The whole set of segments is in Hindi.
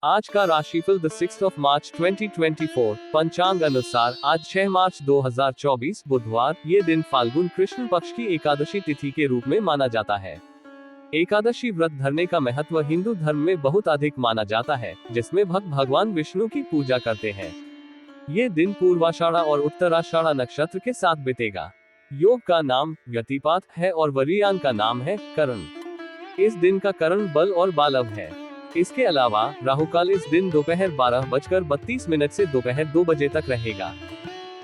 आज का राशिफल द 6th of March 2024 पंचांग अनुसार आज 6 मार्च 2024 बुधवार। ये दिन फाल्गुन कृष्ण पक्ष की एकादशी तिथि के रूप में माना जाता है। एकादशी व्रत धरने का महत्व हिंदू धर्म में बहुत अधिक माना जाता है, जिसमें भक्त भगवान विष्णु की पूजा करते हैं। ये दिन पूर्वाषाढ़ा और उत्तराषाढ़ा नक्षत्र के साथ बीतेगा। योग का नाम व्यतिपात है और वरीयान का नाम है करण। इस दिन का करण बल और बालव है। इसके अलावा राहुकाल इस दिन दोपहर 12:32 से दोपहर 2 बजे तक रहेगा।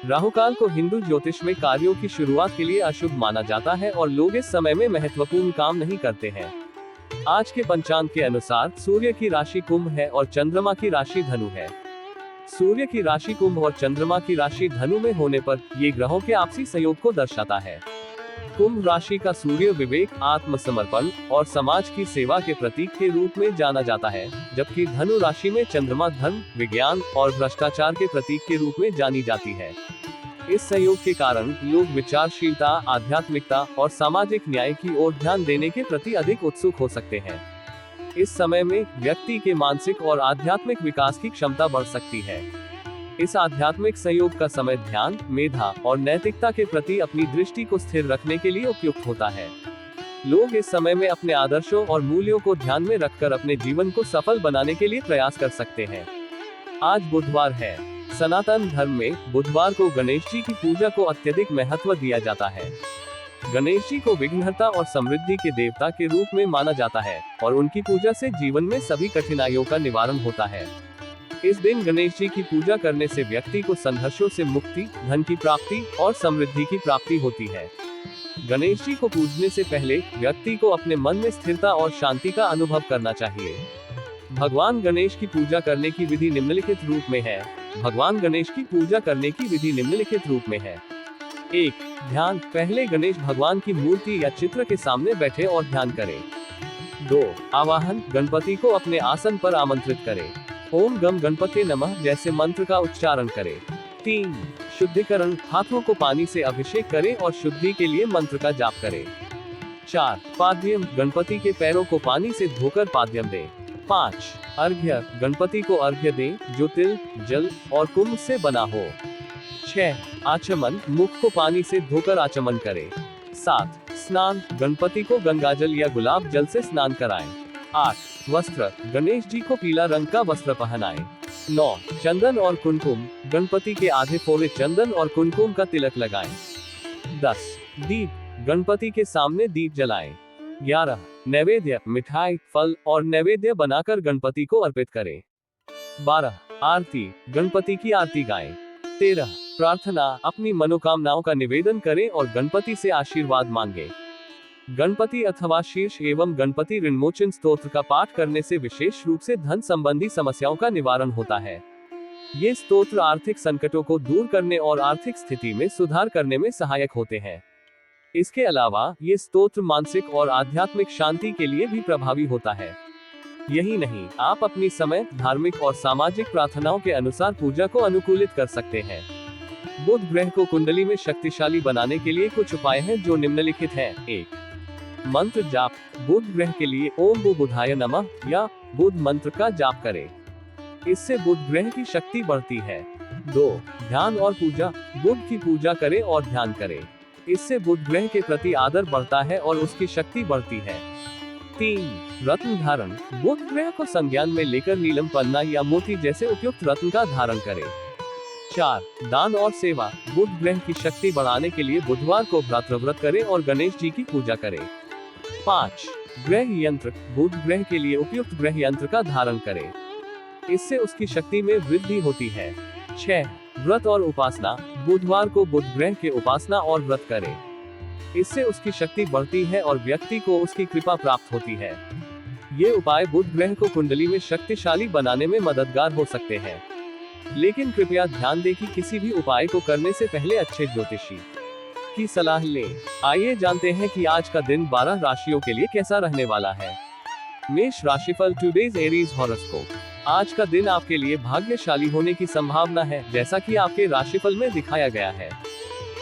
राहुकाल को हिंदू ज्योतिष में कार्यों की शुरुआत के लिए अशुभ माना जाता है और लोग इस समय में महत्वपूर्ण काम नहीं करते हैं। आज के पंचांग के अनुसार सूर्य की राशि कुंभ है और चंद्रमा की राशि धनु है। सूर्य की राशि कुंभ और चंद्रमा की राशि धनु में होने पर ये ग्रहों के आपसी सहयोग को दर्शाता है। कुंभ राशि का सूर्य विवेक, आत्मसमर्पण और समाज की सेवा के प्रतीक के रूप में जाना जाता है, जबकि धनु राशि में चंद्रमा धर्म, विज्ञान और भ्रष्टाचार के प्रतीक के रूप में जानी जाती है। इस सहयोग के कारण लोग विचारशीलता, आध्यात्मिकता और सामाजिक न्याय की ओर ध्यान देने के प्रति अधिक उत्सुक हो सकते हैं। इस समय में व्यक्ति के मानसिक और आध्यात्मिक विकास की क्षमता बढ़ सकती है। इस आध्यात्मिक संयोग का समय ध्यान, मेधा और नैतिकता के प्रति अपनी दृष्टि को स्थिर रखने के लिए उपयुक्त होता है। लोग इस समय में अपने आदर्शों और मूल्यों को ध्यान में रखकर अपने जीवन को सफल बनाने के लिए प्रयास कर सकते हैं। आज बुधवार है। सनातन धर्म में बुधवार को गणेश जी की पूजा को अत्यधिक महत्व दिया जाता है। गणेश जी को विघ्नहर्ता और समृद्धि के देवता के रूप में माना जाता है और उनकी पूजा से जीवन में सभी कठिनाइयों का निवारण होता है। इस दिन गणेश जी की पूजा करने से व्यक्ति को संघर्षों से मुक्ति, धन की प्राप्ति और समृद्धि की प्राप्ति होती है। गणेश जी को पूजने से पहले व्यक्ति को अपने मन में स्थिरता और शांति का अनुभव करना चाहिए। भगवान गणेश की पूजा करने की विधि निम्नलिखित रूप में है। भगवान गणेश की पूजा करने की विधि निम्नलिखित रूप में है। 1. ध्यान। पहले गणेश भगवान की मूर्ति या चित्र के सामने बैठे और ध्यान करें। 2. आवाहन। गणपति को अपने आसन पर आमंत्रित करें। ओम गम गणपते नमः जैसे मंत्र का उच्चारण करें। 3. शुद्धिकरण। हाथों को पानी से अभिषेक करें और शुद्धि के लिए मंत्र का जाप करें। 4. पाद्यम। गणपति के पैरों को पानी से धोकर पाद्यम दें। 5. अर्घ्य। गणपति को अर्घ्य दें जो तिल, जल और कुंभ से बना हो। 6. आचमन। मुख को पानी से धोकर आचमन करें। 7. स्नान। गणपति को गंगाजल या गुलाब जल से स्नान कराएं। 8. वस्त्र। गणेश जी को पीला रंग का वस्त्र पहनाएं। 9. चंदन और कुमकुम। गणपति के आधे फोड़े चंदन और कुमकुम का तिलक लगाएं। 10. दीप। गणपति के सामने दीप जलाएं। 11. नैवेद्य। मिठाई, फल और नैवेद्य बनाकर गणपति को अर्पित करें। 12. आरती। गणपति की आरती गाएं। 13. प्रार्थना। अपनी मनोकामनाओं का निवेदन करें और गणपति से आशीर्वाद मांगें। गणपति अथवा शीर्ष एवं गणपति ऋणमोचन स्तोत्र का पाठ करने से विशेष रूप से धन संबंधी समस्याओं का निवारण होता है। ये स्तोत्र आर्थिक संकटों को दूर करने और आर्थिक स्थिति में सुधार करने में सहायक होते हैं। इसके अलावा ये स्तोत्र मानसिक और आध्यात्मिक शांति के लिए भी प्रभावी होता है। यही नहीं, आप अपनी समय, धार्मिक और सामाजिक प्रार्थनाओं के अनुसार पूजा को अनुकूलित कर सकते हैं। बुध ग्रह को कुंडली में शक्तिशाली बनाने के लिए कुछ उपाय हैं जो निम्नलिखित हैं। 1. मंत्र जाप। बुध ग्रह के लिए ओम बुधाय नमः या बुध मंत्र का जाप करें। इससे बुध ग्रह की शक्ति बढ़ती है। 2. ध्यान और पूजा। बुध की पूजा करें और ध्यान करें। इससे बुध ग्रह के प्रति आदर बढ़ता है और उसकी शक्ति बढ़ती है। 3. रत्न धारण। बुध ग्रह को संज्ञान में लेकर नीलम, पन्ना या मोती जैसे उपयुक्त रत्न का धारण करें। 4. दान और सेवा। बुध ग्रह की शक्ति बढ़ाने के लिए बुधवार को भ्रातृव्रत करें और गणेश जी की पूजा करें। 5. ग्रह यंत्र। बुध ग्रह के लिए उपयुक्त ग्रह यंत्र का धारण करें। इससे उसकी शक्ति में वृद्धि होती है। 6. व्रत और उपासना। बुधवार को बुध ग्रह के उपासना और व्रत करें। इससे उसकी शक्ति बढ़ती है और व्यक्ति को उसकी कृपा प्राप्त होती है। ये उपाय बुध ग्रह को कुंडली में शक्तिशाली बनाने में मददगार हो सकते हैं। लेकिन कृपया ध्यान दें कि किसी भी उपाय को करने से पहले अच्छे ज्योतिषी की सलाह लें। आइए जानते हैं कि आज का दिन 12 राशियों के लिए कैसा रहने वाला है। मेष राशिफल। Today's Aries horoscope. आज का दिन आपके लिए भाग्यशाली होने की संभावना है, जैसा कि आपके राशिफल में दिखाया गया है।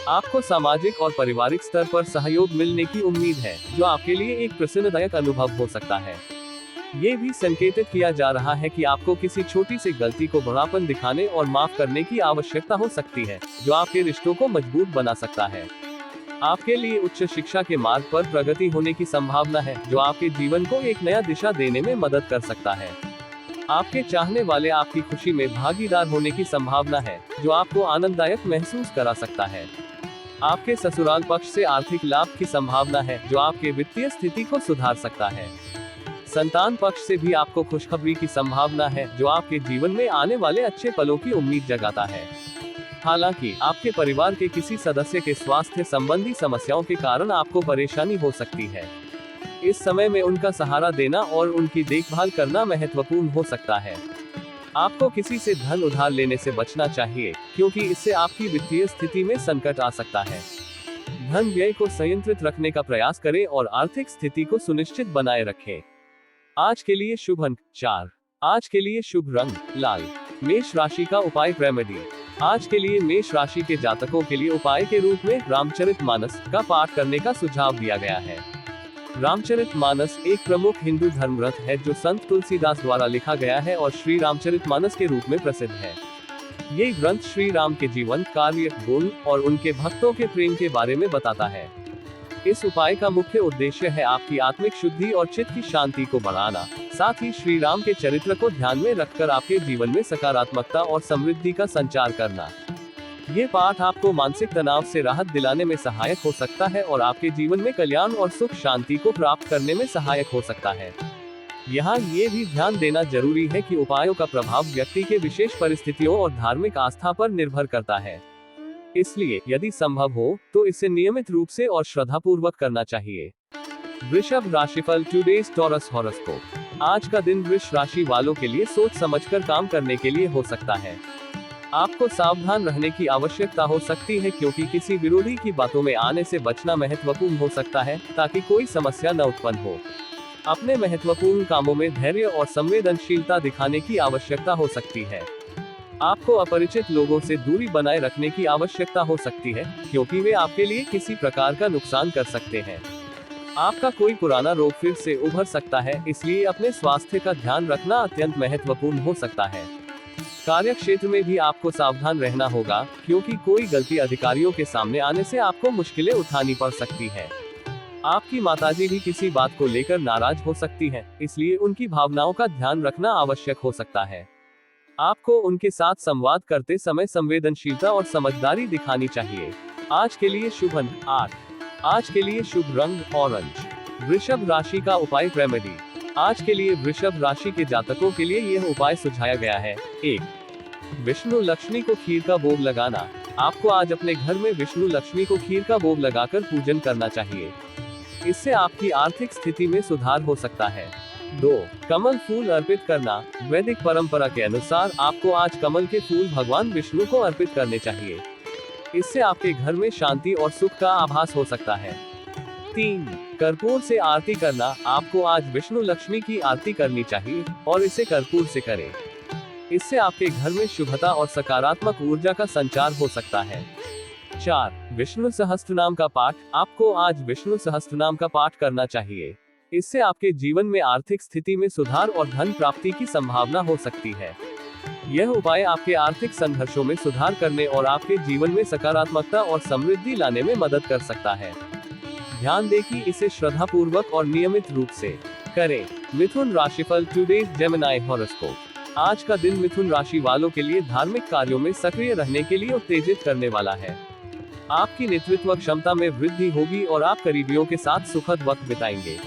आपको सामाजिक और पारिवारिक स्तर पर सहयोग मिलने की उम्मीद है, जो आपके लिए एक प्रसन्नदायक अनुभव हो सकता है। ये भी संकेतित किया जा रहा है कि आपको किसी छोटी सी गलती को बड़ापन दिखाने और माफ करने की आवश्यकता हो सकती है, जो आपके रिश्तों को मजबूत बना सकता है। आपके लिए उच्च शिक्षा के मार्ग पर प्रगति होने की संभावना है, जो आपके जीवन को एक नया दिशा देने में मदद कर सकता है। आपके चाहने वाले आपकी खुशी में भागीदार होने की संभावना है, जो आपको आनंददायक महसूस करा सकता है। आपके ससुराल पक्ष से आर्थिक लाभ की संभावना है, जो आपके वित्तीय स्थिति को सुधार सकता है। संतान पक्ष से भी आपको खुशखबरी की संभावना है, जो आपके जीवन में आने वाले अच्छे पलों की उम्मीद जगाता है। हालांकि आपके परिवार के किसी सदस्य के स्वास्थ्य संबंधी समस्याओं के कारण आपको परेशानी हो सकती है। इस समय में उनका सहारा देना और उनकी देखभाल करना महत्वपूर्ण हो सकता है। आपको किसी से धन उधार लेने से बचना चाहिए, क्योंकि इससे आपकी वित्तीय स्थिति में संकट आ सकता है। धन व्यय को संयंत्रित रखने का प्रयास करें और आर्थिक स्थिति को सुनिश्चित बनाए रखें। आज के लिए शुभ अंक 4। आज के लिए शुभ रंग लाल। मेष राशि का उपाय रेमेडी। आज के लिए मेष राशि के जातकों के लिए उपाय के रूप में रामचरितमानस का पाठ करने का सुझाव दिया गया है। रामचरितमानस एक प्रमुख हिंदू धर्म ग्रंथ है, जो संत तुलसीदास द्वारा लिखा गया है और श्री रामचरितमानस के रूप में प्रसिद्ध है। ये ग्रंथ श्री राम के जीवन, कार्य, गुण और उनके भक्तों के प्रेम के बारे में बताता है। इस उपाय का मुख्य उद्देश्य है आपकी आत्मिक शुद्धि और चित्त की शांति को बढ़ाना, साथ ही श्री राम के चरित्र को ध्यान में रखकर आपके जीवन में सकारात्मकता और समृद्धि का संचार करना। ये पाठ आपको मानसिक तनाव से राहत दिलाने में सहायक हो सकता है और आपके जीवन में कल्याण और सुख शांति को प्राप्त करने में सहायक हो सकता है। यहाँ ये भी ध्यान देना जरूरी है कि उपायों का प्रभाव व्यक्ति के विशेष परिस्थितियों और धार्मिक आस्था पर निर्भर करता है। इसलिए यदि संभव हो तो इसे नियमित रूप से और श्रद्धापूर्वक करना चाहिए। वृषभ राशिफल टुडेज टॉरस हॉरोस्कोप। आज का दिन वृष राशि वालों के लिए सोच समझकर काम करने के लिए हो सकता है। आपको सावधान रहने की आवश्यकता हो सकती है, क्योंकि किसी विरोधी की बातों में आने से बचना महत्वपूर्ण हो सकता है, ताकि कोई समस्या न उत्पन्न हो। अपने महत्वपूर्ण कामों में धैर्य और संवेदनशीलता दिखाने की आवश्यकता हो सकती है। आपको अपरिचित लोगों से दूरी बनाए रखने की आवश्यकता हो सकती है, क्योंकि वे आपके लिए किसी प्रकार का नुकसान कर सकते हैं। आपका कोई पुराना रोग फिर से उभर सकता है, इसलिए अपने स्वास्थ्य का ध्यान रखना अत्यंत महत्वपूर्ण हो सकता है। कार्य क्षेत्र में भी आपको सावधान रहना होगा, क्योंकि कोई गलती अधिकारियों के सामने आने से आपको मुश्किलें उठानी पड़ सकती है। आपकी माताजी भी किसी बात को लेकर नाराज हो सकती हैं, इसलिए उनकी भावनाओं का ध्यान रखना आवश्यक हो सकता है। आपको उनके साथ संवाद करते समय संवेदनशीलता और समझदारी दिखानी चाहिए। आज के लिए शुभ अंक 8। आज के लिए शुभ रंग ऑरेंज। वृषभ राशि का उपाय रेमेडी। आज के लिए वृषभ राशि के जातकों के लिए यह उपाय सुझाया गया है। 1. विष्णु लक्ष्मी को खीर का भोग लगाना। आपको आज अपने घर में विष्णु लक्ष्मी को खीर का भोग लगाकर पूजन करना चाहिए। इससे आपकी आर्थिक स्थिति में सुधार हो सकता है। 2. कमल फूल अर्पित करना। वैदिक परंपरा के अनुसार आपको आज कमल के फूल भगवान विष्णु को अर्पित करने चाहिए। इससे आपके घर में शांति और सुख का आभास हो सकता है। 3. कर्पूर से आरती करना। आपको आज विष्णु लक्ष्मी की आरती करनी चाहिए और इसे कर्पूर से करें। इससे आपके घर में शुभता और सकारात्मक ऊर्जा का संचार हो सकता है। 4. विष्णु सहस्त्रनाम का पाठ। आपको आज विष्णु सहस्त्रनाम का पाठ करना चाहिए। इससे आपके जीवन में आर्थिक स्थिति में सुधार और धन प्राप्ति की संभावना हो सकती है। यह उपाय आपके आर्थिक संघर्षों में सुधार करने और आपके जीवन में सकारात्मकता और समृद्धि लाने में मदद कर सकता है। ध्यान दें कि इसे श्रद्धापूर्वक और नियमित रूप से करें। मिथुन राशिफल टुडेज जेमिनी हॉरोस्कोप। आज का दिन मिथुन राशि वालों के लिए धार्मिक कार्यों में सक्रिय रहने के लिए उत्तेजित करने वाला है। आपकी नेतृत्व क्षमता में वृद्धि होगी और आप करीबियों के साथ सुखद वक्त बिताएंगे।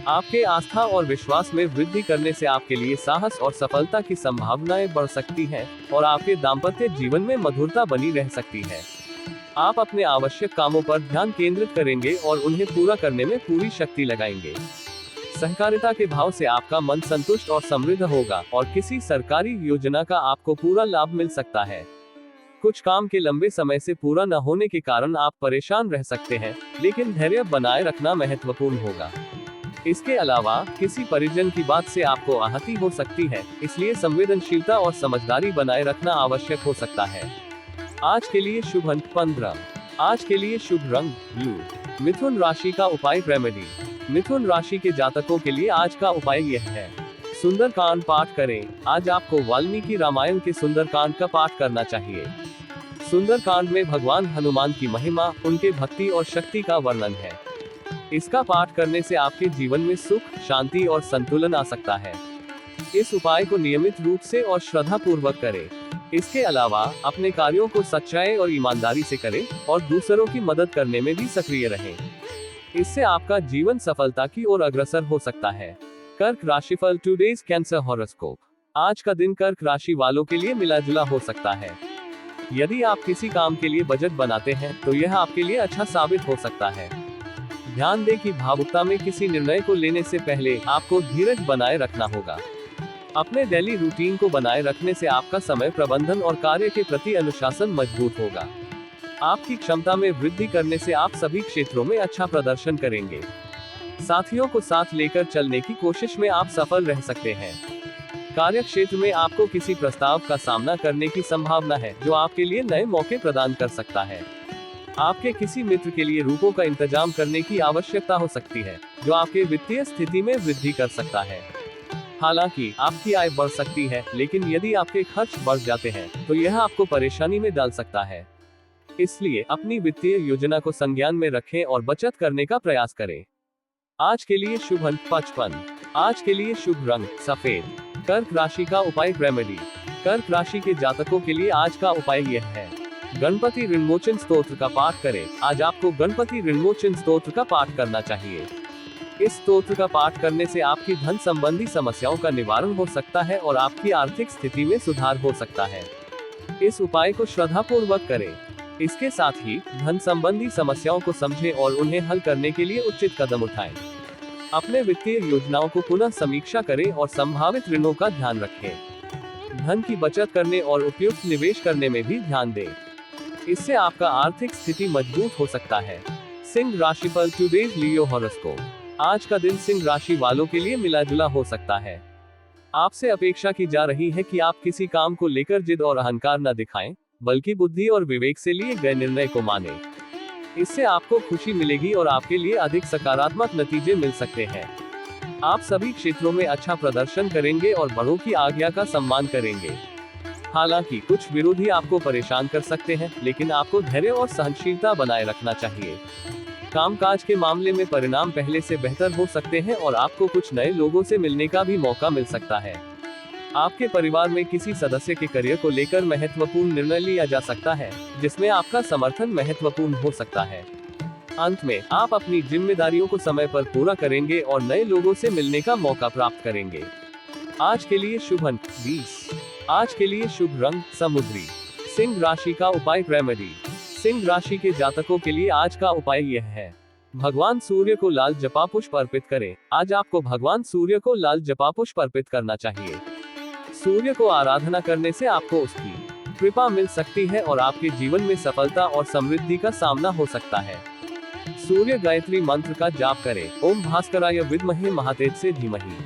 आपके आस्था और विश्वास में वृद्धि करने से आपके लिए साहस और सफलता की संभावनाएं बढ़ सकती हैं और आपके दाम्पत्य जीवन में मधुरता बनी रह सकती है। आप अपने आवश्यक कामों पर ध्यान केंद्रित करेंगे और उन्हें पूरा करने में पूरी शक्ति लगाएंगे। सहकारिता के भाव से आपका मन संतुष्ट और समृद्ध होगा और किसी सरकारी योजना का आपको पूरा लाभ मिल सकता है। कुछ काम के लंबे समय से पूरा न होने के कारण आप परेशान रह सकते हैं, लेकिन धैर्य बनाए रखना महत्वपूर्ण होगा। इसके अलावा किसी परिजन की बात से आपको आहति हो सकती है, इसलिए संवेदनशीलता और समझदारी बनाए रखना आवश्यक हो सकता है। आज के लिए शुभ अंक 15। आज के लिए शुभ रंग ब्लू। मिथुन राशि का उपाय रेमेडी। मिथुन राशि के जातकों के लिए आज का उपाय यह है। सुंदरकांड पाठ करें। आज आपको वाल्मीकि रामायण के सुंदरकांड का पाठ करना चाहिए। सुंदरकांड में भगवान हनुमान की महिमा, उनके भक्ति और शक्ति का वर्णन है। इसका पाठ करने से आपके जीवन में सुख, शांति और संतुलन आ सकता है। इस उपाय को नियमित रूप से और श्रद्धा पूर्वक करें। इसके अलावा अपने कार्यों को सच्चाई और ईमानदारी से करें और दूसरों की मदद करने में भी सक्रिय रहें। इससे आपका जीवन सफलता की ओर अग्रसर हो सकता है। कर्क राशिफल, टुडेज कैंसर हॉरोस्कोप। आज का दिन कर्क राशि वालों के लिए मिला जुला हो सकता है। यदि आप किसी काम के लिए बजट बनाते हैं तो यह आपके लिए अच्छा साबित हो सकता है। ध्यान दें कि भावुकता में किसी निर्णय को लेने से पहले आपको धीरज बनाए रखना होगा। अपने डेली रूटीन को बनाए रखने से आपका समय प्रबंधन और कार्य के प्रति अनुशासन मजबूत होगा। आपकी क्षमता में वृद्धि करने से आप सभी क्षेत्रों में अच्छा प्रदर्शन करेंगे। साथियों को साथ लेकर चलने की कोशिश में आप सफल रह सकते हैं। कार्य क्षेत्र में आपको किसी प्रस्ताव का सामना करने की संभावना है जो आपके लिए नए मौके प्रदान कर सकता है। आपके किसी मित्र के लिए रुपयों का इंतजाम करने की आवश्यकता हो सकती है जो आपके वित्तीय स्थिति में वृद्धि कर सकता है। हालांकि आपकी आय बढ़ सकती है, लेकिन यदि आपके खर्च बढ़ जाते हैं तो यह आपको परेशानी में डाल सकता है। इसलिए अपनी वित्तीय योजना को संज्ञान में रखें और बचत करने का प्रयास करें। आज के लिए शुभ अंक 55। आज के लिए शुभ रंग सफेद। कर्क राशि का उपाय रेमेडी। कर्क राशि के जातकों के लिए आज का उपाय यह है। गणपति ऋणमोचन स्तोत्र का पाठ करें। आज आपको गणपति ऋणमोचन स्तोत्र का पाठ करना चाहिए। इस स्तोत्र का पाठ करने से आपकी धन संबंधी समस्याओं का निवारण हो सकता है और आपकी आर्थिक स्थिति में सुधार हो सकता है। इस उपाय को श्रद्धा पूर्वक करें। इसके साथ ही धन संबंधी समस्याओं को समझें और उन्हें हल करने के लिए उचित कदम उठाएं। अपने वित्तीय योजनाओं को पुनः समीक्षा करें और संभावित ऋणों का ध्यान रखें। धन की बचत करने और उपयुक्त निवेश करने में भी ध्यान दें। इससे आपका आर्थिक स्थिति मजबूत हो सकता है। सिंह राशिफल, टुडेज लियो हॉरोस्कोप। आज का दिन सिंह राशि वालों के लिए मिला जुला हो सकता है। आपसे अपेक्षा की जा रही है कि आप किसी काम को लेकर जिद और अहंकार न दिखाएं, बल्कि बुद्धि और विवेक से लिए गए निर्णय को मानें। इससे आपको खुशी मिलेगी और आपके लिए अधिक सकारात्मक नतीजे मिल सकते हैं। आप सभी क्षेत्रों में अच्छा प्रदर्शन करेंगे और बड़ों की आज्ञा का सम्मान करेंगे। हालांकि कुछ विरोधी आपको परेशान कर सकते हैं, लेकिन आपको धैर्य और सहनशीलता बनाए रखना चाहिए। कामकाज के मामले में परिणाम पहले से बेहतर हो सकते हैं और आपको कुछ नए लोगों से मिलने का भी मौका मिल सकता है। आपके परिवार में किसी सदस्य के करियर को लेकर महत्वपूर्ण निर्णय लिया जा सकता है, जिसमें आपका समर्थन महत्वपूर्ण हो सकता है। अंत में आप अपनी जिम्मेदारियों को समय पर पूरा करेंगे और नए लोगों से मिलने का मौका प्राप्त करेंगे। आज के लिए शुभ अंक 20। आज के लिए शुभ रंग समुद्री। सिंह राशि का उपाय रेमेडी। सिंह राशि के जातकों के लिए आज का उपाय यह है। भगवान सूर्य को लाल जपा पुष्प अर्पित करें। आज आपको भगवान सूर्य को लाल जपा पुष्प अर्पित करना चाहिए। सूर्य को आराधना करने से आपको उसकी कृपा मिल सकती है और आपके जीवन में सफलता और समृद्धि का सामना हो सकता है। सूर्य गायत्री मंत्र का जाप करें। ओम भास्कराय विद्महे महातेजसे धीमहि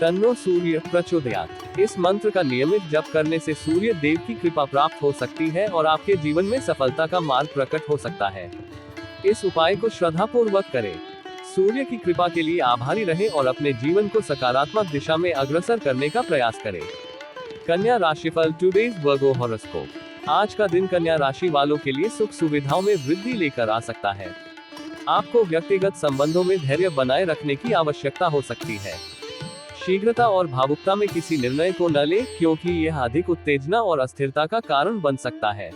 तन्नो सूर्य प्रचोदयात्। इस मंत्र का नियमित जप करने से सूर्य देव की कृपा प्राप्त हो सकती है और आपके जीवन में सफलता का मार्ग प्रकट हो सकता है। इस उपाय को श्रद्धा पूर्वक करें। सूर्य की कृपा के लिए आभारी रहें और अपने जीवन को सकारात्मक दिशा में अग्रसर करने का प्रयास करें। कन्या राशिफल, टुडेज वर्गो हॉरोस्कोप। आज का दिन कन्या राशि वालों के लिए सुख सुविधाओं में वृद्धि लेकर आ सकता है। आपको व्यक्तिगत संबंधों में धैर्य बनाए रखने की आवश्यकता हो सकती है। शीघ्रता और भावुकता में किसी निर्णय को न लें, क्योंकि यह अधिक उत्तेजना और अस्थिरता का कारण बन सकता है।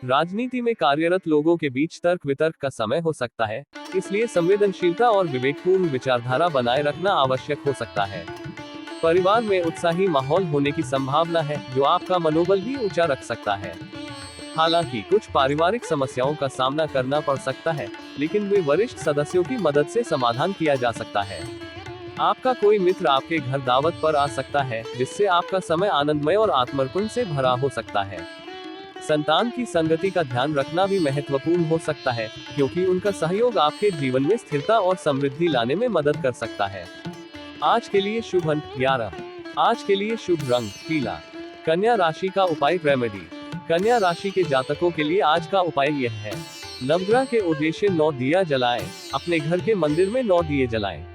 राजनीति में कार्यरत लोगों के बीच तर्क वितर्क का समय हो सकता है, इसलिए संवेदनशीलता और विवेकपूर्ण विचारधारा बनाए रखना आवश्यक हो सकता है। परिवार में उत्साही माहौल होने की संभावना है, जो आपका मनोबल भी ऊंचा रख सकता है। हालांकि कुछ पारिवारिक समस्याओं का सामना करना पड़ सकता है, लेकिन वे वरिष्ठ सदस्यों की मदद से समाधान किया जा सकता है। आपका कोई मित्र आपके घर दावत पर आ सकता है, जिससे आपका समय आनंदमय और आत्मर्पण से भरा हो सकता है। संतान की संगति का ध्यान रखना भी महत्वपूर्ण हो सकता है, क्योंकि उनका सहयोग आपके जीवन में स्थिरता और समृद्धि लाने में मदद कर सकता है। आज के लिए शुभ अंक 11। आज के लिए शुभ रंग पीला। कन्या राशि का उपाय रेमेडी। कन्या राशि के जातकों के लिए आज का उपाय यह है। नवग्रह के उद्देश्य 9 दिया जलाएं। अपने घर के मंदिर में 9 दिए जलाएं।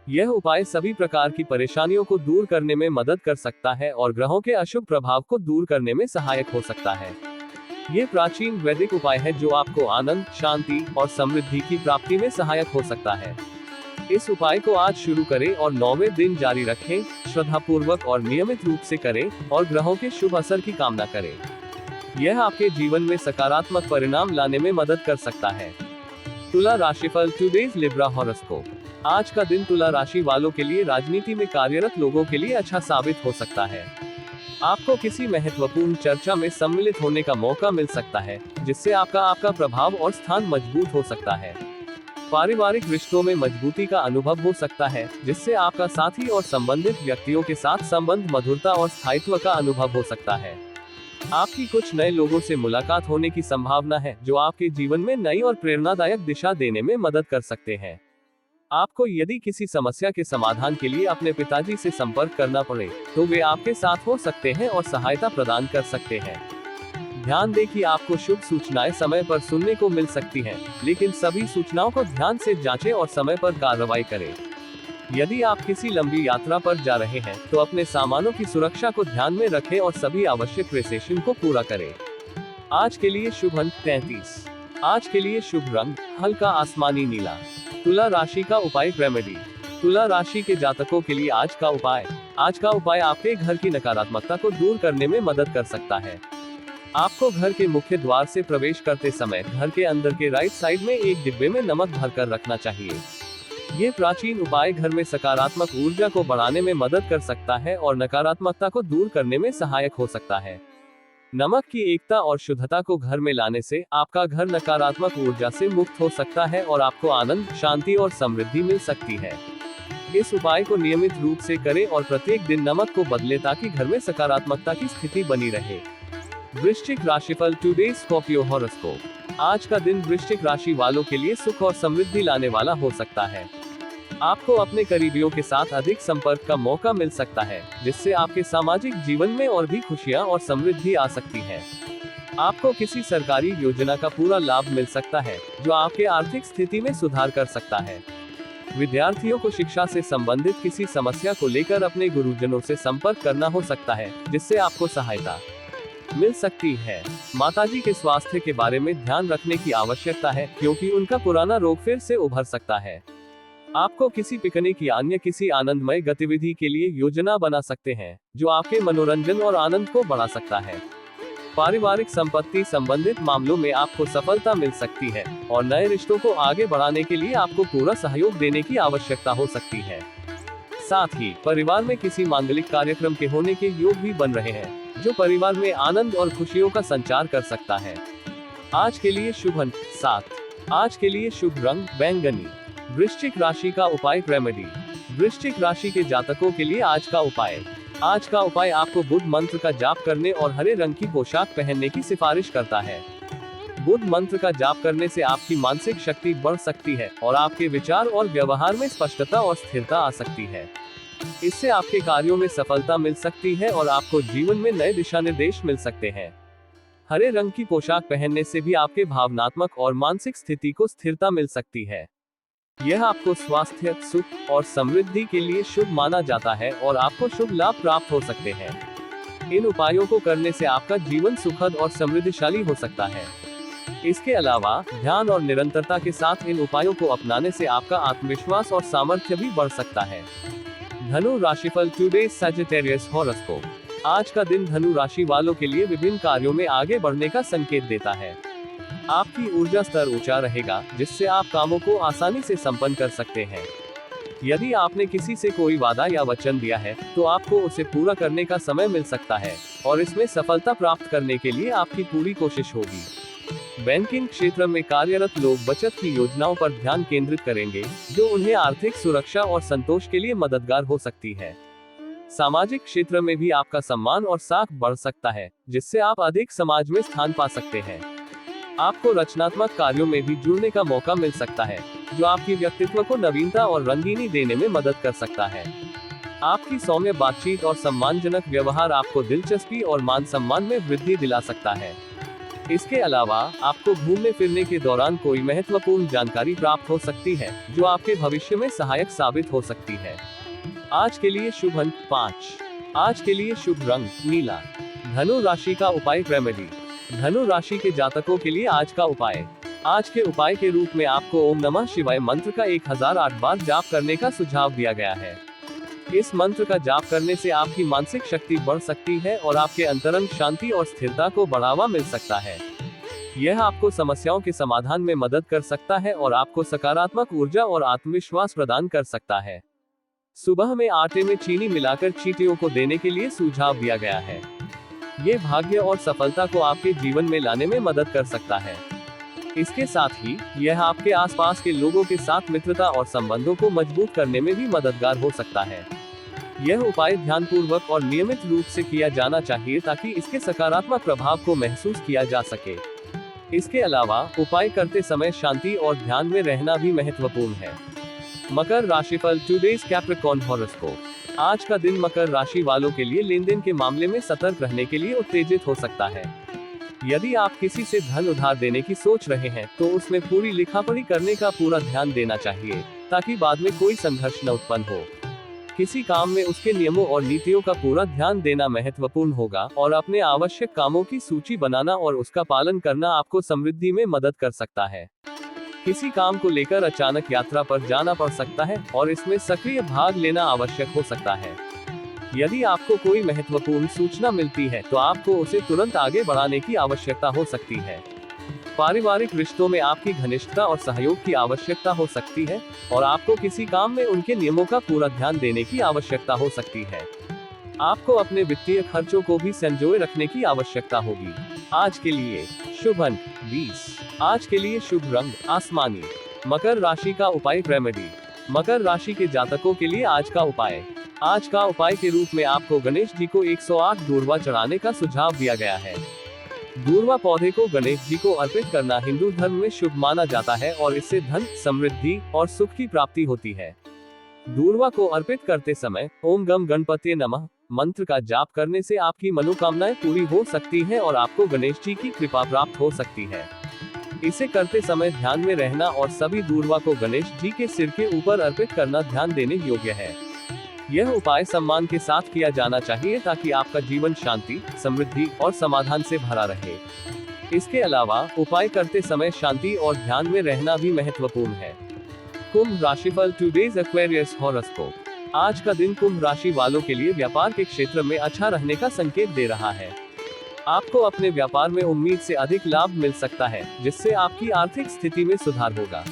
यह उपाय सभी प्रकार की परेशानियों को दूर करने में मदद कर सकता है और ग्रहों के अशुभ प्रभाव को दूर करने में सहायक हो सकता है। ये प्राचीन वैदिक उपाय है जो आपको आनंद, शांति और समृद्धि की प्राप्ति में सहायक हो सकता है। इस उपाय को आज शुरू करें और 9वें दिन जारी रखें। श्रद्धापूर्वक और नियमित रूप से करें और ग्रहों के शुभ असर की कामना करें। यह आपके जीवन में सकारात्मक परिणाम लाने में मदद कर सकता है। तुला राशिफल टुडेज लिब्रा हॉरोस्कोप। आज का दिन तुला राशि वालों के लिए राजनीति में कार्यरत लोगों के लिए अच्छा साबित हो सकता है। आपको किसी महत्वपूर्ण चर्चा में सम्मिलित होने का मौका मिल सकता है, जिससे आपका प्रभाव और स्थान मजबूत हो सकता है। पारिवारिक रिश्तों में मजबूती का अनुभव हो सकता है, जिससे आपका साथी और संबंधित व्यक्तियों के साथ संबंध मधुरता और स्थायित्व का अनुभव हो सकता है। आपकी कुछ नए लोगों से मुलाकात होने की संभावना है, जो आपके जीवन में नई और प्रेरणादायक दिशा देने में मदद कर सकते हैं। आपको यदि किसी समस्या के समाधान के लिए अपने पिताजी से संपर्क करना पड़े, तो वे आपके साथ हो सकते हैं और सहायता प्रदान कर सकते हैं। ध्यान दें कि आपको शुभ सूचनाएं समय पर सुनने को मिल सकती हैं, लेकिन सभी सूचनाओं को ध्यान से जांचें और समय पर कार्रवाई करें। यदि आप किसी लंबी यात्रा पर जा रहे हैं, तो अपने सामानों की सुरक्षा को ध्यान में रखें और सभी आवश्यक प्रिपरेशन को पूरा करें। आज के लिए शुभ अंक 33। आज के लिए शुभ रंग हल्का आसमानी नीला। तुला राशि का उपाय रेमेडी। तुला राशि के जातकों के लिए आज का उपाय आपके घर की नकारात्मकता को दूर करने में मदद कर सकता है। आपको घर के मुख्य द्वार से प्रवेश करते समय घर के अंदर के राइट साइड में एक डिब्बे में नमक भरकर रखना चाहिए। ये प्राचीन उपाय घर में सकारात्मक ऊर्जा को बढ़ाने में मदद कर सकता है और नकारात्मकता को दूर करने में सहायक हो सकता है। नमक की एकता और शुद्धता को घर में लाने से आपका घर नकारात्मक ऊर्जा से मुक्त हो सकता है और आपको आनंद, शांति और समृद्धि मिल सकती है। इस उपाय को नियमित रूप से करें और प्रत्येक दिन नमक को बदलें ताकि घर में सकारात्मकता की स्थिति बनी रहे। वृश्चिक राशिफल टुडेज स्कॉर्पियो हॉरोस्कोप। आज का दिन वृश्चिक राशि वालों के लिए सुख और समृद्धि लाने वाला हो सकता है। आपको अपने करीबियों के साथ अधिक संपर्क का मौका मिल सकता है, जिससे आपके सामाजिक जीवन में और भी खुशियां और समृद्धि आ सकती है। आपको किसी सरकारी योजना का पूरा लाभ मिल सकता है, जो आपके आर्थिक स्थिति में सुधार कर सकता है। विद्यार्थियों को शिक्षा से संबंधित किसी समस्या को लेकर अपने गुरुजनों से संपर्क करना हो सकता है, जिससे आपको सहायता मिल सकती है। माताजी के स्वास्थ्य के बारे में ध्यान रखने की आवश्यकता है, क्योंकि उनका पुराना रोग फिर से उभर सकता है। आपको किसी पिकनिक या अन्य किसी आनंदमय गतिविधि के लिए योजना बना सकते हैं, जो आपके मनोरंजन और आनंद को बढ़ा सकता है। पारिवारिक संपत्ति संबंधित मामलों में आपको सफलता मिल सकती है और नए रिश्तों को आगे बढ़ाने के लिए आपको पूरा सहयोग देने की आवश्यकता हो सकती है। साथ ही परिवार में किसी मांगलिक कार्यक्रम के होने के योग भी बन रहे हैं, जो परिवार में आनंद और खुशियों का संचार कर सकता है। आज के लिए शुभ अंक 7। आज के लिए शुभ रंग बैंगनी। वृश्चिक राशि का उपाय रेमेडी। वृश्चिक राशि के जातकों के लिए आज का उपाय आपको बुध मंत्र का जाप करने और हरे रंग की पोशाक पहनने की सिफारिश करता है। बुध मंत्र का जाप करने से आपकी मानसिक शक्ति बढ़ सकती है और आपके विचार और व्यवहार में स्पष्टता और स्थिरता आ सकती है। इससे आपके कार्यों में सफलता मिल सकती है और आपको जीवन में नए दिशा निर्देश मिल सकते हैं। हरे रंग की पोशाक पहनने से भी आपके भावनात्मक और मानसिक स्थिति को स्थिरता मिल सकती है। यह आपको स्वास्थ्य, सुख और समृद्धि के लिए शुभ माना जाता है और आपको शुभ लाभ प्राप्त हो सकते हैं। इन उपायों को करने से आपका जीवन सुखद और समृद्धशाली हो सकता है। इसके अलावा ध्यान और निरंतरता के साथ इन उपायों को अपनाने से आपका आत्मविश्वास और सामर्थ्य भी बढ़ सकता है। धनु राशिफल टुडेज सजिटेरियस हॉरोस्कोप। आज का दिन धनु राशि वालों के लिए विभिन्न कार्यों में आगे बढ़ने का संकेत देता है। आपकी ऊर्जा स्तर ऊंचा रहेगा, जिससे आप कामों को आसानी से संपन्न कर सकते हैं। यदि आपने किसी से कोई वादा या वचन दिया है, तो आपको उसे पूरा करने का समय मिल सकता है और इसमें सफलता प्राप्त करने के लिए आपकी पूरी कोशिश होगी। बैंकिंग क्षेत्र में कार्यरत लोग बचत की योजनाओं पर ध्यान केंद्रित करेंगे, जो उन्हें आर्थिक सुरक्षा और संतोष के लिए मददगार हो सकती है। सामाजिक क्षेत्र में भी आपका सम्मान और साख बढ़ सकता है, जिससे आप अधिक समाज में स्थान पा सकते हैं। आपको रचनात्मक कार्यों में भी जुड़ने का मौका मिल सकता है, जो आपकी व्यक्तित्व को नवीनता और रंगीनी देने में मदद कर सकता है। आपकी सौम्य बातचीत और सम्मानजनक व्यवहार आपको दिलचस्पी और मान सम्मान में वृद्धि दिला सकता है। इसके अलावा आपको घूमने फिरने के दौरान कोई महत्वपूर्ण जानकारी प्राप्त हो सकती है, जो आपके भविष्य में सहायक साबित हो सकती है। आज के लिए शुभ अंक 5। आज के लिए शुभ रंग नीला। धनु राशि का उपाय रेमेडी। धनु राशि के जातकों के लिए आज का उपाय। आज के उपाय के रूप में आपको ओम नमः शिवाय मंत्र का 1008 बार जाप करने का सुझाव दिया गया है। इस मंत्र का जाप करने से आपकी मानसिक शक्ति बढ़ सकती है और आपके अंतरंग शांति और स्थिरता को बढ़ावा मिल सकता है। यह आपको समस्याओं के समाधान में मदद कर सकता है और आपको सकारात्मक ऊर्जा और आत्मविश्वास प्रदान कर सकता है। सुबह में आटे में चीनी मिलाकर चींटियों को देने के लिए सुझाव दिया गया है। ये भाग्य और सफलता को आपके जीवन में लाने में मदद कर सकता है। इसके साथ ही यह आपके आसपास के लोगों के साथ मित्रता और संबंधों को मजबूत करने में भी मददगार हो सकता है। यह उपाय ध्यानपूर्वक और नियमित रूप से किया जाना चाहिए ताकि इसके सकारात्मक प्रभाव को महसूस किया जा सके। इसके अलावा उपाय करते समय शांति और ध्यान में रहना भी महत्वपूर्ण है। मकर राशिफल टुडेज कैप्रिकॉर्न हॉरोस्कोप। आज का दिन मकर राशि वालों के लिए लेन देन के मामले में सतर्क रहने के लिए उत्तेजित हो सकता है। यदि आप किसी से धन उधार देने की सोच रहे हैं तो उसमें पूरी लिखापढ़ी करने का पूरा ध्यान देना चाहिए, ताकि बाद में कोई संघर्ष न उत्पन्न हो। किसी काम में उसके नियमों और नीतियों का पूरा ध्यान देना महत्वपूर्ण होगा और अपने आवश्यक कामों की सूची बनाना और उसका पालन करना आपको समृद्धि में मदद कर सकता है। किसी काम को लेकर अचानक यात्रा पर जाना पड़ सकता है और इसमें सक्रिय भाग लेना आवश्यक हो सकता है। यदि आपको कोई महत्वपूर्ण सूचना मिलती है तो आपको उसे तुरंत आगे बढ़ाने की आवश्यकता हो सकती है। पारिवारिक रिश्तों में आपकी घनिष्ठता और सहयोग की आवश्यकता हो सकती है और आपको किसी काम में उनके नियमों का पूरा ध्यान देने की आवश्यकता हो सकती है। आपको अपने वित्तीय खर्चों को भी संजोए रखने की आवश्यकता होगी। आज के लिए शुभ अंक 20। आज के लिए शुभ रंग आसमानी। मकर राशि का उपाय रेमेडी। मकर राशि के जातकों के लिए आज का उपाय। आज का उपाय के रूप में आपको गणेश जी को 108 दूर्वा चढ़ाने का सुझाव दिया गया है। दूर्वा पौधे को गणेश जी को अर्पित करना हिंदू धर्म में शुभ माना जाता है और इससे धन, समृद्धि और सुख की प्राप्ति होती है। दूर्वा को अर्पित करते समय ओम गम गणपते नमः मंत्र का जाप करने से आपकी मनोकामनाएं पूरी हो सकती है और आपको गणेश जी की कृपा प्राप्त हो सकती है। इसे करते समय ध्यान में रहना और सभी दूर्वा को गणेश जी के सिर के ऊपर अर्पित करना ध्यान देने योग्य है। यह उपाय सम्मान के साथ किया जाना चाहिए ताकि आपका जीवन शांति, समृद्धि और समाधान से भरा रहे। इसके अलावा उपाय करते समय शांति और ध्यान में रहना भी महत्वपूर्ण है। कुंभ राशिफल टुडेज एक्वेरियस हॉरोस्कोप। आज का दिन कुंभ राशि वालों के लिए व्यापार के क्षेत्र में अच्छा रहने का संकेत दे रहा है। आपको अपने व्यापार में उम्मीद से अधिक लाभ मिल सकता है, जिससे आपकी आर्थिक स्थिति में सुधार होगा।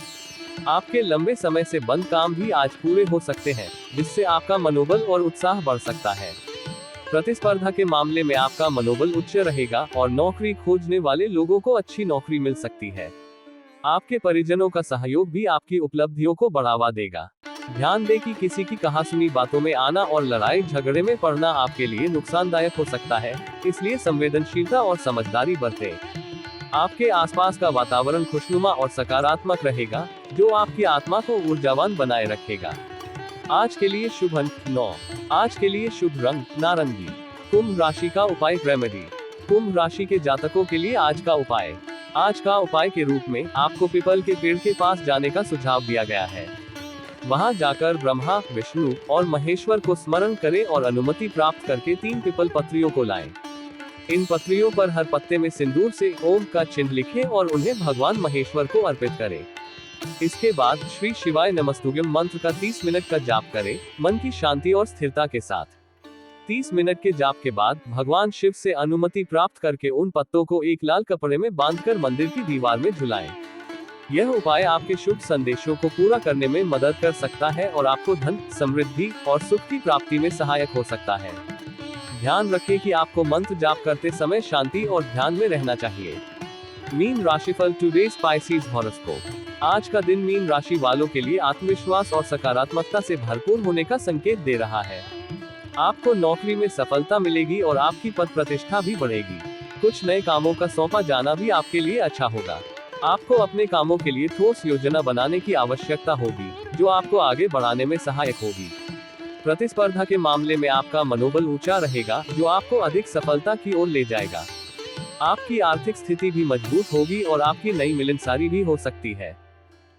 आपके लंबे समय से बंद काम भी आज पूरे हो सकते हैं, जिससे आपका मनोबल और उत्साह बढ़ सकता है। प्रतिस्पर्धा के मामले में आपका मनोबल उच्च रहेगा और नौकरी खोजने वाले लोगों को अच्छी नौकरी मिल सकती है। आपके परिजनों का सहयोग भी आपकी उपलब्धियों को बढ़ावा देगा। ध्यान दें कि किसी की कहासुनी बातों में आना और लड़ाई झगड़े में पड़ना आपके लिए नुकसानदायक हो सकता है, इसलिए संवेदनशीलता और समझदारी बरतें। आपके आसपास का वातावरण खुशनुमा और सकारात्मक रहेगा, जो आपकी आत्मा को ऊर्जावान बनाए रखेगा। आज के लिए शुभ अंक 9। आज के लिए शुभ रंग नारंगी। कुंभ राशि का उपाय रेमेडी। कुंभ राशि के जातकों के लिए आज का उपाय। आज का उपाय के रूप में आपको पीपल के पेड़ के पास जाने का सुझाव दिया गया है। वहां जाकर ब्रह्मा, विष्णु और महेश्वर को स्मरण करें और अनुमति प्राप्त करके 3 पीपल पत्रियों को लाएं। इन पत्रियों पर हर पत्ते में सिंदूर से ओम का चिन्ह लिखें और उन्हें भगवान महेश्वर को अर्पित करें। इसके बाद श्री शिवाय नमस्तुभ्यम मंत्र का 30 मिनट का जाप करें, मन की शांति और स्थिरता के साथ। 30 मिनट के जाप के बाद भगवान शिव से अनुमति प्राप्त करके उन पत्तों को एक लाल कपड़े में बांधकर मंदिर की दीवार में झुलाएं। यह उपाय आपके शुभ संदेशों को पूरा करने में मदद कर सकता है और आपको धन, समृद्धि और सुख की प्राप्ति में सहायक हो सकता है। ध्यान रखें कि आपको मंत्र जाप करते समय शांति और ध्यान में रहना चाहिए। मीन राशिफल टुडेज स्पाइसीज हॉरोस्कोप। आज का दिन मीन राशि वालों के लिए आत्मविश्वास और सकारात्मकता से भरपूर होने का संकेत दे रहा है। आपको नौकरी में सफलता मिलेगी और आपकी पद प्रतिष्ठा भी बढ़ेगी। कुछ नए कामों का सौंपा जाना भी आपके लिए अच्छा होगा। आपको अपने कामों के लिए ठोस योजना बनाने की आवश्यकता होगी, जो आपको आगे बढ़ाने में सहायक होगी। प्रतिस्पर्धा के मामले में आपका मनोबल ऊंचा रहेगा, जो आपको अधिक सफलता की ओर ले जाएगा। आपकी आर्थिक स्थिति भी मजबूत होगी और आपकी नई मिलनसारी भी हो सकती है।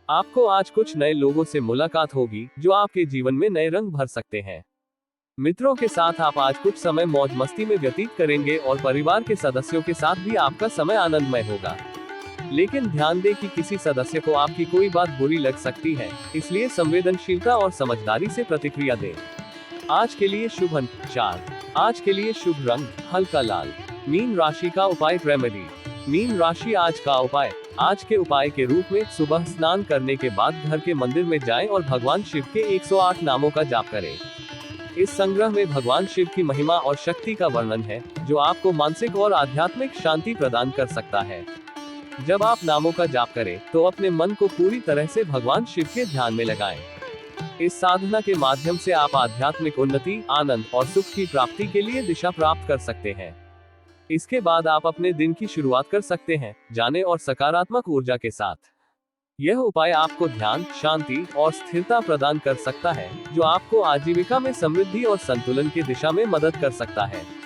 आपको आज कुछ नए लोगों से मुलाकात होगी जो आपके जीवन में नए रंग भर सकते हैं। मित्रों के साथ आप आज कुछ समय मौज मस्ती में व्यतीत करेंगे और परिवार के सदस्यों के साथ भी आपका समय आनंदमय होगा। लेकिन ध्यान दें कि किसी सदस्य को आपकी कोई बात बुरी लग सकती है, इसलिए संवेदनशीलता और समझदारी से प्रतिक्रिया दें। आज के लिए शुभ अंक 4। आज के लिए शुभ रंग हल्का लाल। मीन राशि का उपाय रेमेडी। मीन राशि आज का उपाय। आज के उपाय के रूप में सुबह स्नान करने के बाद घर के मंदिर में जाएं और भगवान शिव के 108 नामों का जाप करें। इस संग्रह में भगवान शिव की महिमा और शक्ति का वर्णन है, जो आपको मानसिक और आध्यात्मिक शांति प्रदान कर सकता है। जब आप नामों का जाप करें, तो अपने मन को पूरी तरह से भगवान शिव के ध्यान में लगाएं। इस साधना के माध्यम से आप आध्यात्मिक उन्नति, आनंद और सुख की प्राप्ति के लिए दिशा प्राप्त कर सकते हैं। इसके बाद आप अपने दिन की शुरुआत कर सकते हैं, जाने और सकारात्मक ऊर्जा के साथ। यह उपाय आपको ध्यान, शांति और स्थिरता प्रदान कर सकता है, जो आपको आजीविका में समृद्धि और संतुलन की दिशा में मदद कर सकता है।